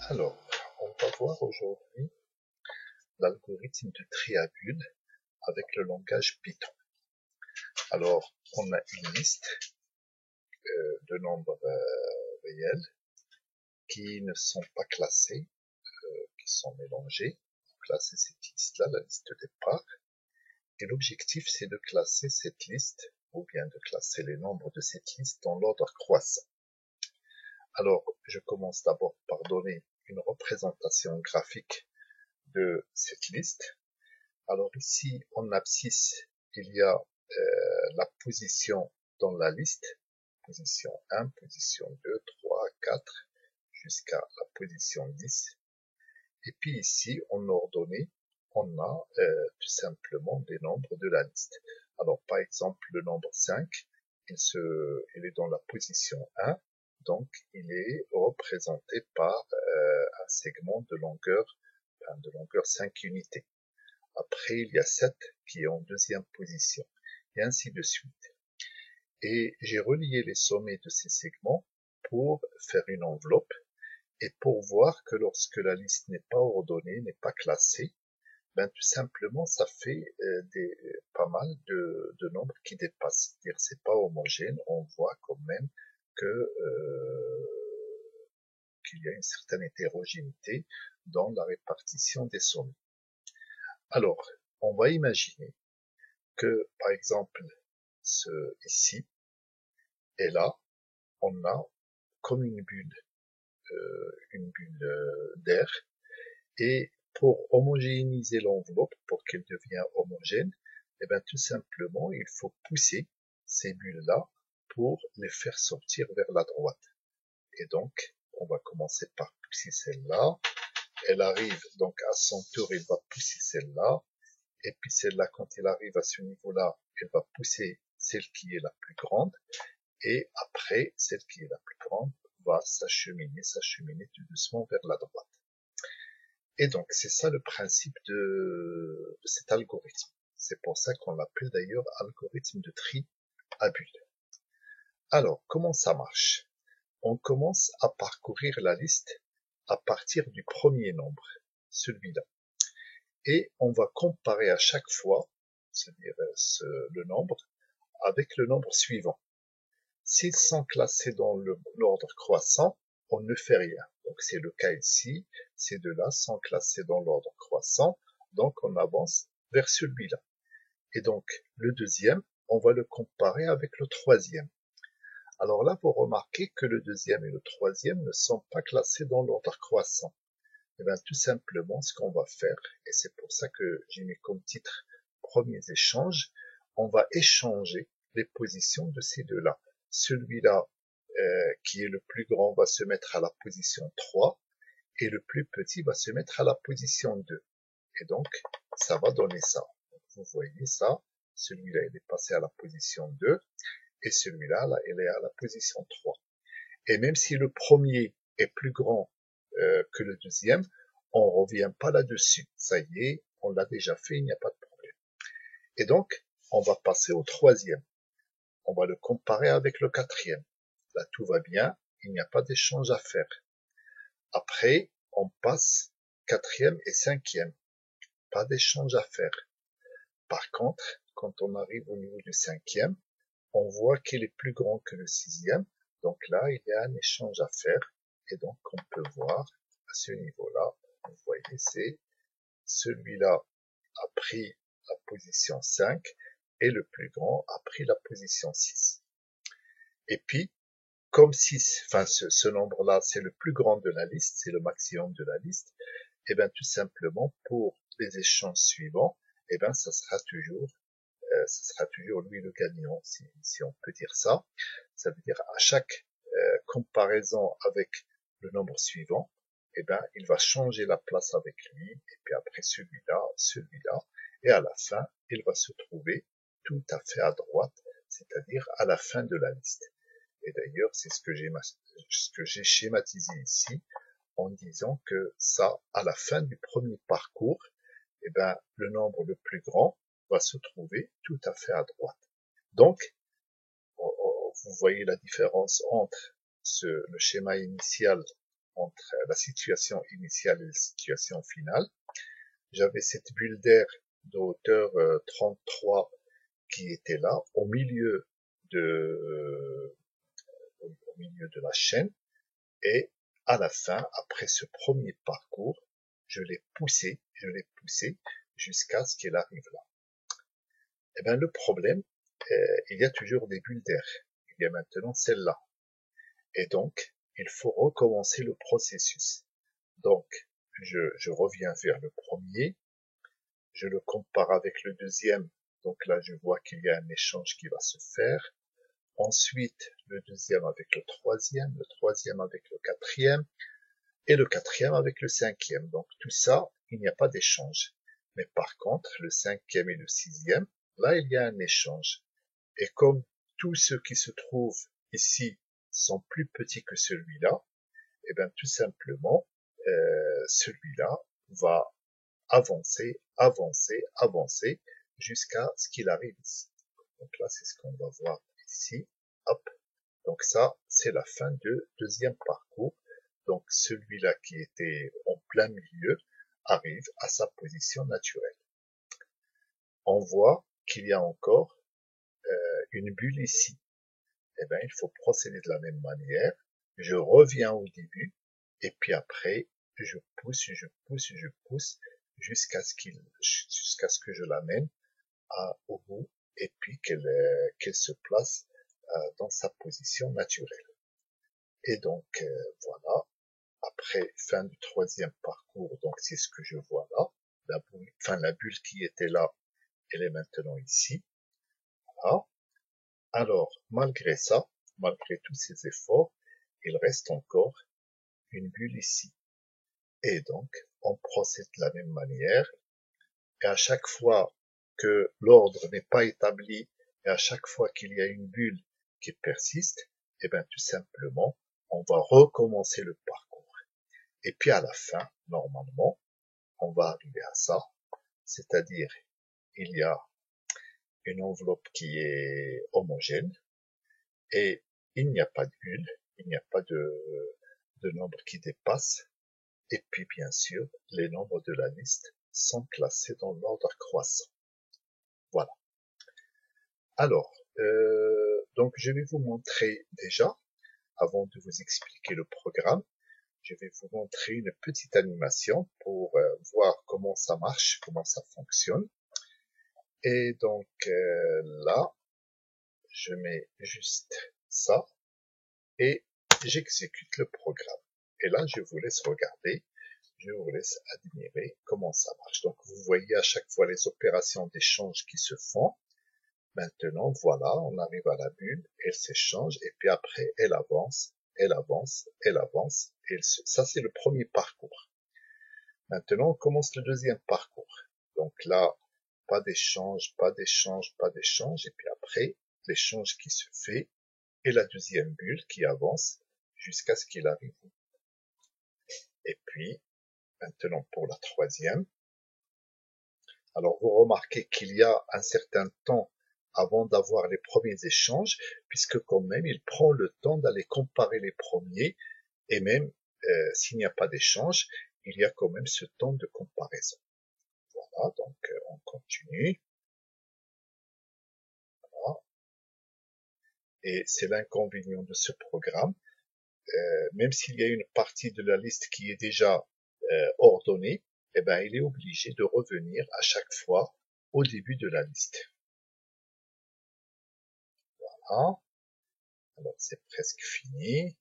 Alors, on va voir aujourd'hui l'algorithme de tri à bulles avec le langage Python. Alors, on a une liste de nombres réels qui ne sont pas classés, qui sont mélangés. Donc là, c'est cette liste-là, la liste de départ. Et l'objectif, c'est de classer cette liste, ou bien de classer les nombres de cette liste dans l'ordre croissant. Alors, je commence d'abord par donner une représentation graphique de cette liste. Alors ici, en abscisse, il y a la position dans la liste, position 1, position 2, 3, 4, jusqu'à la position 10. Et puis ici, en ordonnée, on a tout simplement des nombres de la liste. Alors par exemple, le nombre 5, il est dans la position 1, donc il est représenté par un segment de longueur 5 unités. Après, il y a 7 qui est en deuxième position, et ainsi de suite. Et j'ai relié les sommets de ces segments pour faire une enveloppe et pour voir que lorsque la liste n'est pas ordonnée, n'est pas classée, ben tout simplement ça fait pas mal de nombres qui dépassent. C'est-à-dire c'est pas homogène, on voit quand même que qu'il y a une certaine hétérogénéité dans la répartition des sommets. Alors, on va imaginer que, par exemple, ici et là, on a comme une bulle d'air, et pour homogénéiser l'enveloppe, pour qu'elle devienne homogène, eh bien tout simplement, il faut pousser ces bulles-là pour les faire sortir vers la droite. Et donc, on va commencer par pousser celle-là. Elle arrive donc à son tour, elle va pousser celle-là. Et puis celle-là, quand elle arrive à ce niveau-là, elle va pousser celle qui est la plus grande. Et après, celle qui est la plus grande va s'acheminer tout doucement vers la droite. Et donc, c'est ça le principe de cet algorithme. C'est pour ça qu'on l'appelle d'ailleurs algorithme de tri à bulles. Alors, comment ça marche? On commence à parcourir la liste à partir du premier nombre, celui-là. Et on va comparer à chaque fois, c'est-à-dire le nombre, avec le nombre suivant. S'ils sont classés dans l'ordre croissant, on ne fait rien. Donc c'est le cas ici, ces deux-là sont classés dans l'ordre croissant, donc on avance vers celui-là. Et donc le deuxième, on va le comparer avec le troisième. Alors là, vous remarquez que le deuxième et le troisième ne sont pas classés dans l'ordre croissant. Et bien tout simplement, ce qu'on va faire, et c'est pour ça que j'ai mis comme titre premiers échanges, on va échanger les positions de ces deux-là. Celui-là qui est le plus grand va se mettre à la position 3 et le plus petit va se mettre à la position 2. Et donc, ça va donner ça. Donc, vous voyez ça, celui-là il est passé à la position 2 et celui-là, là, il est à la position 3. Et même si le premier est plus grand que le deuxième, on revient pas là-dessus. Ça y est, on l'a déjà fait, il n'y a pas de problème. Et donc, on va passer au troisième. On va le comparer avec le quatrième. Là, tout va bien, il n'y a pas d'échange à faire. Après, on passe quatrième et cinquième. Pas d'échange à faire. Par contre, quand on arrive au niveau du cinquième, on voit qu'il est plus grand que le sixième. Donc là, il y a un échange à faire. Et donc, on peut voir à ce niveau-là, vous voyez, c'est celui-là a pris la position 5 et le plus grand a pris la position 6. Et puis, comme 6, enfin ce nombre-là, c'est le plus grand de la liste, c'est le maximum de la liste, et bien tout simplement pour les échanges suivants, et bien ça sera toujours lui le gagnant, si on peut dire ça. Ça veut dire à chaque comparaison avec le nombre suivant, eh ben, il va changer la place avec lui, et puis après celui-là, et à la fin, il va se trouver tout à fait à droite, c'est-à-dire à la fin de la liste. Et d'ailleurs, c'est ce que j'ai schématisé ici, en disant que ça, à la fin du premier parcours, eh ben, le nombre le plus grand va se trouver tout à fait à droite. Donc, vous voyez la différence entre le schéma initial entre la situation initiale et la situation finale. J'avais cette bulle d'air de hauteur 33 qui était là, de, au milieu de la chaîne, et à la fin, après ce premier parcours, je l'ai poussé jusqu'à ce qu'elle arrive là. Eh bien, le problème, il y a toujours des bulles d'air. Il y a maintenant celle-là. Et donc, il faut recommencer le processus. Donc, je reviens vers le premier, je le compare avec le deuxième. Donc là, je vois qu'il y a un échange qui va se faire. Ensuite, le deuxième avec le troisième avec le quatrième, et le quatrième avec le cinquième. Donc tout ça, il n'y a pas d'échange. Mais par contre, le cinquième et le sixième, là, il y a un échange. Et comme tous ceux qui se trouvent ici sont plus petits que celui-là, et bien tout simplement, celui-là va avancer jusqu'à ce qu'il arrive ici. Donc là, c'est ce qu'on va voir ici. Hop. Donc ça, c'est la fin du deuxième parcours. Donc celui-là qui était en plein milieu arrive à sa position naturelle. On voit qu'il y a encore une bulle ici. Eh bien, il faut procéder de la même manière. Je reviens au début et puis après, je pousse jusqu'à ce que je l'amène au bout et puis qu'elle se place dans sa position naturelle. Et donc voilà, après fin du troisième parcours, donc c'est ce que je vois là, la bulle qui était là, elle est maintenant ici. Voilà. Alors, malgré ça, malgré tous ces efforts, il reste encore une bulle ici. Et donc, on procède de la même manière, et à chaque fois que l'ordre n'est pas établi, et à chaque fois qu'il y a une bulle qui persiste, eh bien tout simplement, on va recommencer le parcours. Et puis à la fin, normalement, on va arriver à ça, c'est-à-dire il y a une enveloppe qui est homogène, et il n'y a pas de bulle, il n'y a pas de nombre qui dépasse, et puis bien sûr, les nombres de la liste sont classés dans l'ordre croissant. Voilà. Alors, donc je vais vous montrer déjà, avant de vous expliquer le programme, je vais vous montrer une petite animation pour voir comment ça marche, comment ça fonctionne. Et donc là, je mets juste ça et j'exécute le programme. Et là, je vous laisse regarder, je vous laisse admirer comment ça marche. Donc vous voyez à chaque fois les opérations d'échange qui se font. Maintenant, voilà, on arrive à la bulle, elle s'échange, et puis après, elle avance. Ça, c'est le premier parcours. Maintenant, on commence le deuxième parcours. Donc là, pas d'échange, et puis après, l'échange qui se fait, et la deuxième bulle qui avance jusqu'à ce qu'il arrive. Et puis, maintenant pour la troisième. Alors, vous remarquez qu'il y a un certain temps avant d'avoir les premiers échanges, puisque quand même, il prend le temps d'aller comparer les premiers, et même s'il n'y a pas d'échange, il y a quand même ce temps de comparaison. Voilà, donc on continue. Voilà. Et c'est l'inconvénient de ce programme. Même s'il y a une partie de la liste qui est déjà ordonnée, eh ben, il est obligé de revenir à chaque fois au début de la liste. Voilà. Alors c'est presque fini.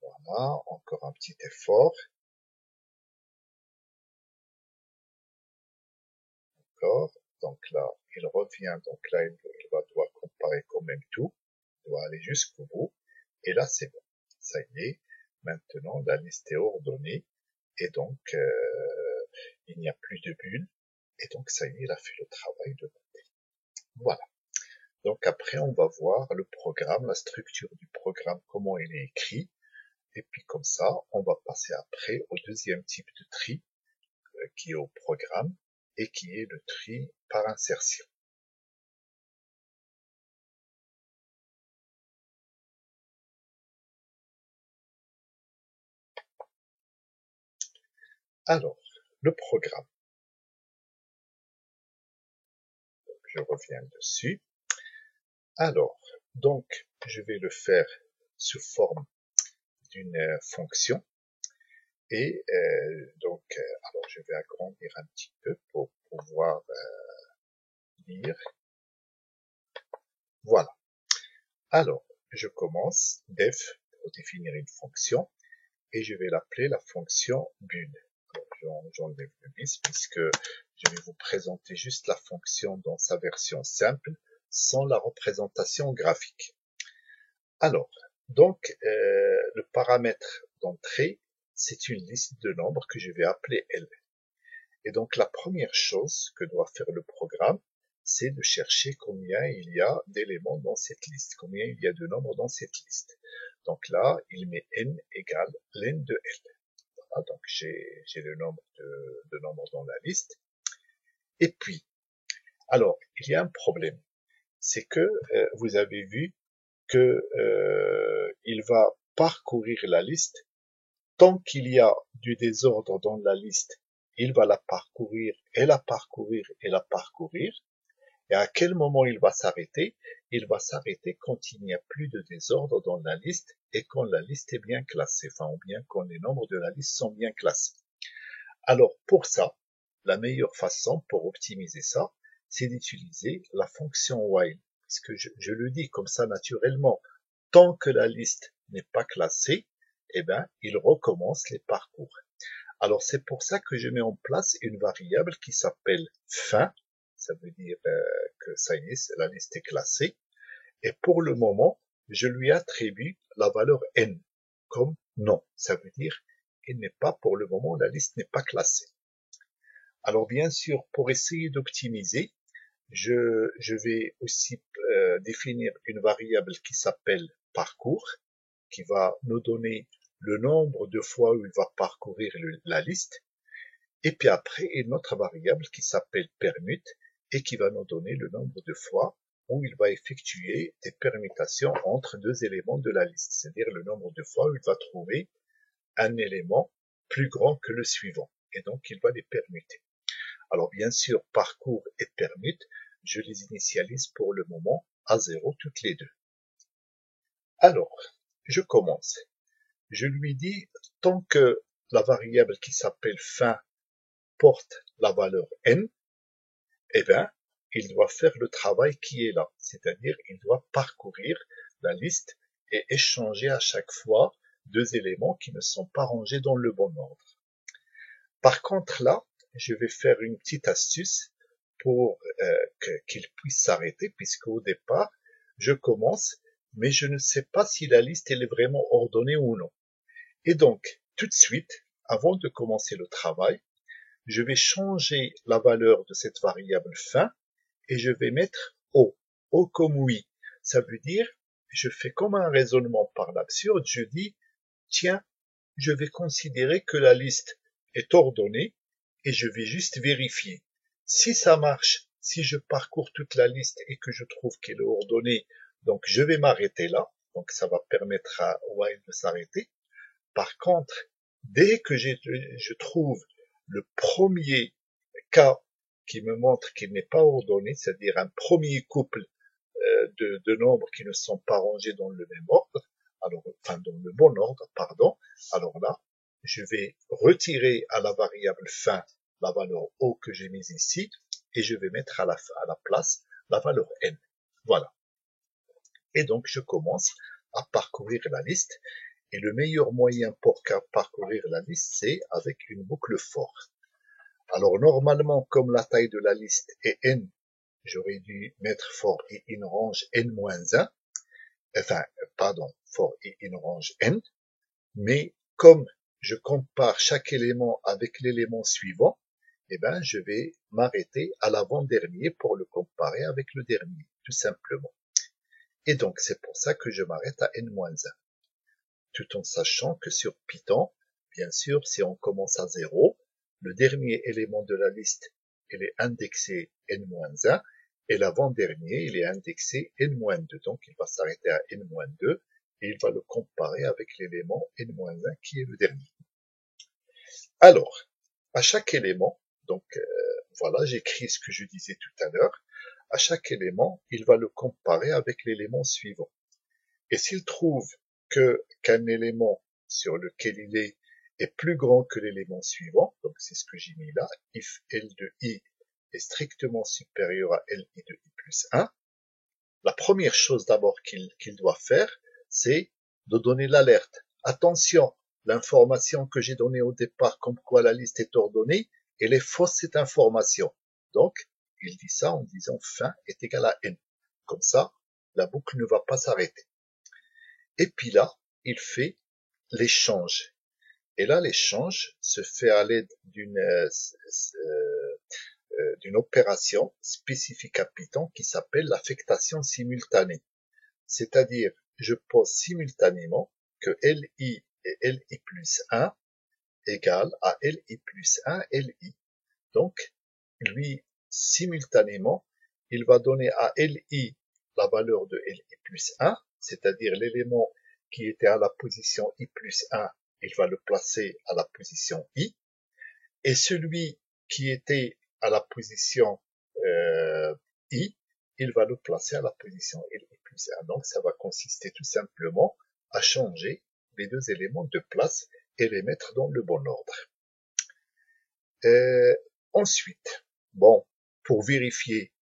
Voilà, encore un petit effort. D'accord. Donc là, il revient. Donc là, doit comparer quand même tout. Il doit aller jusqu'au bout. Et là, c'est bon. Ça y est. Maintenant, la liste est ordonnée. Et donc, il n'y a plus de bulles. Et donc, ça y est, il a fait le travail de noter. Voilà. Donc après, on va voir le programme, la structure du programme, comment il est écrit. Et puis comme ça, on va passer après au deuxième type de tri, qui est au programme, et qui est le tri par insertion. Alors, le programme, je reviens dessus. Alors, donc, je vais le faire sous forme d'une fonction. Et alors je vais agrandir un petit peu pour pouvoir lire. Voilà. Alors, je commence def pour définir une fonction et je vais l'appeler la fonction bune. J'enlève le bis puisque je vais vous présenter juste la fonction dans sa version simple sans la représentation graphique. Alors, donc, le paramètre d'entrée, c'est une liste de nombres que je vais appeler L. Et donc, la première chose que doit faire le programme, c'est de chercher combien il y a d'éléments dans cette liste, combien il y a de nombres dans cette liste. Donc là, il met n égale len de L. Voilà, donc j'ai le nombre de nombres dans la liste. Et puis, alors, il y a un problème. C'est que vous avez vu que il va parcourir la liste. Tant qu'il y a du désordre dans la liste, il va la parcourir et la parcourir et la parcourir. Et à quel moment il va s'arrêter? Il va s'arrêter quand il n'y a plus de désordre dans la liste et quand la liste est bien classée, enfin, ou bien quand les nombres de la liste sont bien classés. Alors, pour ça, la meilleure façon pour optimiser ça, c'est d'utiliser la fonction while. Parce que je le dis comme ça naturellement. Tant que la liste n'est pas classée, eh ben, il recommence les parcours. Alors, c'est pour ça que je mets en place une variable qui s'appelle fin. Ça veut dire que ça y est, la liste est classée. Et pour le moment, je lui attribue la valeur n comme non. Ça veut dire qu'il n'est pas, pour le moment, la liste n'est pas classée. Alors, bien sûr, pour essayer d'optimiser, je vais aussi définir une variable qui s'appelle parcours, qui va nous donner le nombre de fois où il va parcourir la liste. Et puis après, une autre variable qui s'appelle permute et qui va nous donner le nombre de fois où il va effectuer des permutations entre deux éléments de la liste, c'est-à-dire le nombre de fois où il va trouver un élément plus grand que le suivant. Et donc, il va les permuter. Alors, bien sûr, parcours et permute, je les initialise pour le moment à 0 toutes les deux. Alors, je commence. Je lui dis, tant que la variable qui s'appelle fin porte la valeur n, eh bien, il doit faire le travail qui est là. C'est-à-dire, il doit parcourir la liste et échanger à chaque fois deux éléments qui ne sont pas rangés dans le bon ordre. Par contre, là, je vais faire une petite astuce pour qu'il puisse s'arrêter, puisqu'au départ, je commence, mais je ne sais pas si la liste elle est vraiment ordonnée ou non. Et donc, tout de suite, avant de commencer le travail, je vais changer la valeur de cette variable fin et je vais mettre O. O comme oui. Ça veut dire, je fais comme un raisonnement par l'absurde, je dis, tiens, je vais considérer que la liste est ordonnée et je vais juste vérifier. Si ça marche, si je parcours toute la liste et que je trouve qu'elle est ordonnée, donc je vais m'arrêter là. Donc ça va permettre à while de s'arrêter. Par contre, dès que je trouve le premier cas qui me montre qu'il n'est pas ordonné, c'est-à-dire un premier couple de nombres qui ne sont pas rangés dans le même ordre, alors, enfin dans le bon ordre, pardon, alors là, je vais retirer à la variable fin la valeur O que j'ai mise ici, et je vais mettre à la place la valeur N. Voilà. Et donc, je commence à parcourir la liste, et le meilleur moyen pour parcourir la liste, c'est avec une boucle for. Alors, normalement, comme la taille de la liste est N, j'aurais dû mettre for et in range n-1, enfin, pardon, for et in range n, mais comme je compare chaque élément avec l'élément suivant, eh ben, je vais m'arrêter à l'avant-dernier pour le comparer avec le dernier, tout simplement. Et donc, c'est pour ça que je m'arrête à n-1, tout en sachant que sur Python, bien sûr, si on commence à 0, le dernier élément de la liste, il est indexé n-1, et l'avant-dernier, il est indexé n-2. Donc, il va s'arrêter à n-2 et il va le comparer avec l'élément n-1 qui est le dernier. Alors, À chaque élément, donc voilà, j'écris ce que je disais tout à l'heure, à chaque élément, il va le comparer avec l'élément suivant. Et s'il trouve qu'un élément sur lequel il est plus grand que l'élément suivant, donc c'est ce que j'ai mis là, if L de I est strictement supérieur à Li de I plus 1, la première chose d'abord qu'il doit faire, c'est de donner l'alerte. Attention, l'information que j'ai donnée au départ, comme quoi la liste est ordonnée, elle est fausse cette information. Donc, il dit ça en disant fin est égal à n. Comme ça, la boucle ne va pas s'arrêter. Et puis là, il fait l'échange. Et là, l'échange se fait à l'aide d'une opération spécifique à Python qui s'appelle l'affectation simultanée. C'est-à-dire, je pose simultanément que Li et Li plus 1 égale à Li plus 1 Li. Donc, lui, simultanément, il va donner à Li la valeur de Li plus 1, c'est-à-dire l'élément qui était à la position I plus 1, il va le placer à la position I, et celui qui était à la position I, il va le placer à la position Li plus 1. Donc ça va consister tout simplement à changer les deux éléments de place et les mettre dans le bon ordre. Ensuite, bon, pour vérifier,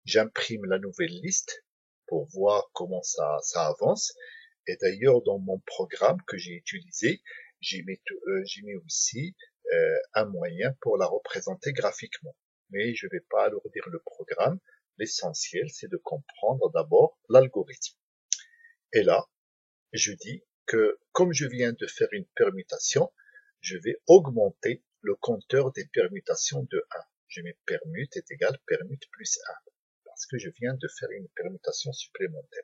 j'imprime la nouvelle liste pour voir comment ça avance. Et d'ailleurs, dans mon programme que j'ai utilisé, j'ai mis aussi un moyen pour la représenter graphiquement. Mais je ne vais pas alourdir le programme. L'essentiel, c'est de comprendre d'abord l'algorithme. Et là, je dis que comme je viens de faire une permutation, je vais augmenter le compteur des permutations de 1. Je mets permute est égal permute plus 1, parce que je viens de faire une permutation supplémentaire.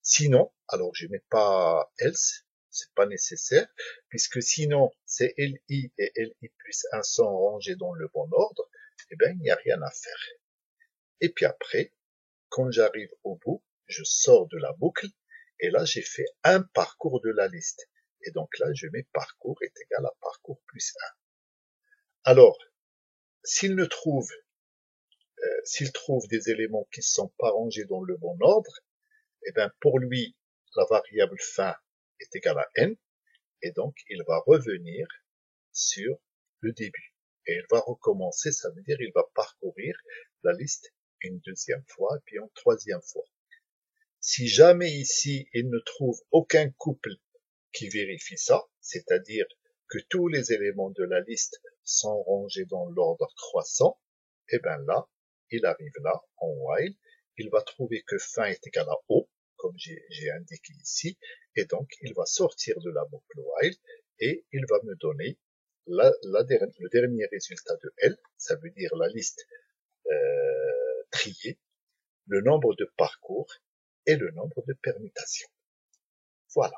Sinon, alors je mets pas else, c'est pas nécessaire, puisque sinon c'est Li et Li plus 1 sont rangés dans le bon ordre, eh bien il n'y a rien à faire. Et puis après, quand j'arrive au bout, je sors de la boucle, et là j'ai fait un parcours de la liste. Et donc là, je mets parcours est égal à parcours plus 1. Alors, s'il trouve des éléments qui ne sont pas rangés dans le bon ordre, eh bien pour lui, la variable fin est égale à n, et donc il va revenir sur le début. Et il va recommencer, ça veut dire il va parcourir la liste une deuxième fois, et puis une troisième fois. Si jamais ici il ne trouve aucun couple qui vérifie ça, c'est-à-dire que tous les éléments de la liste sont rangés dans l'ordre croissant, et bien là, il arrive là, en while, il va trouver que fin est égal à O, comme j'ai indiqué ici, et donc il va sortir de la boucle while, et il va me donner le dernier résultat de L, ça veut dire la liste triée, le nombre de parcours et le nombre de permutations. Voilà.